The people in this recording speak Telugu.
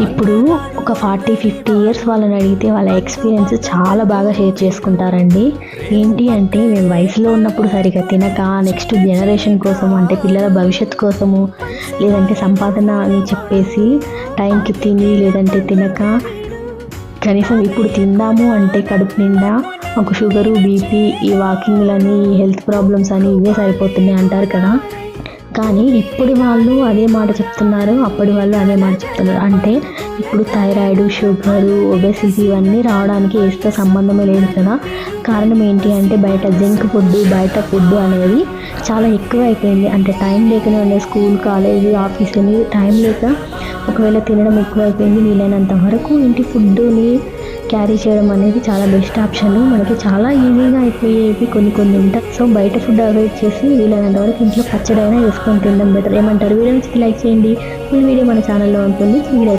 ఇప్పుడు ఒక 40-50 ఇయర్స్ వాళ్ళని అడిగితే వాళ్ళ ఎక్స్పీరియన్స్ చాలా బాగా షేర్ చేసుకుంటారండి. ఏంటి అంటే మేము వయసులో ఉన్నప్పుడు సరిగ్గా తినక నెక్స్ట్ జనరేషన్ కోసం అంటే పిల్లల భవిష్యత్తు కోసము లేదంటే సంపాదన అని చెప్పేసి టైంకి తిని లేదంటే తినక కనీసం ఇప్పుడు తిందాము అంటే కడుపు నిండా ఒక షుగరు బీపీ ఈ వాకింగ్లని హెల్త్ ప్రాబ్లమ్స్ అని ఇవే సరిపోతున్నాయి అంటారు కదా. కానీ ఇప్పుడు వాళ్ళు అదే మాట చెప్తున్నారు, అప్పటి వాళ్ళు అదే మాట చెప్తున్నారు. అంటే ఇప్పుడు థైరాయిడ్, షుగరు, ఒబెసిటీ ఇవన్నీ రావడానికి ఏజ్తో సంబంధమే లేదు కదా. కారణం ఏంటి అంటే బయట జంక్ ఫుడ్, బయట ఫుడ్ అనేది చాలా ఎక్కువ అయిపోయింది. అంటే టైం లేకనే ఉన్నాయి, స్కూల్, కాలేజీ, ఆఫీస్ అని టైం లేక ఒకవేళ తినడం ఎక్కువ అయిపోయింది. వీలైనంత వరకు ఇంటి ఫుడ్ని క్యారీ చేయడం అనేది చాలా బెస్ట్ ఆప్షన్. మనకి చాలా ఈజీగా అయిపోయేవి కొన్ని ఉంటాయి. సో బయట ఫుడ్ అవాయిడ్ చేసి వీలైనంత వరకు ఇంట్లో పచ్చడైనా వేసుకొని తినడం బెటర్. ఏమంటారు? వీడియోకి లైక్ చేయండి. ఫుల్ వీడియో మన ఛానల్లో ఉంటుంది. వీడియో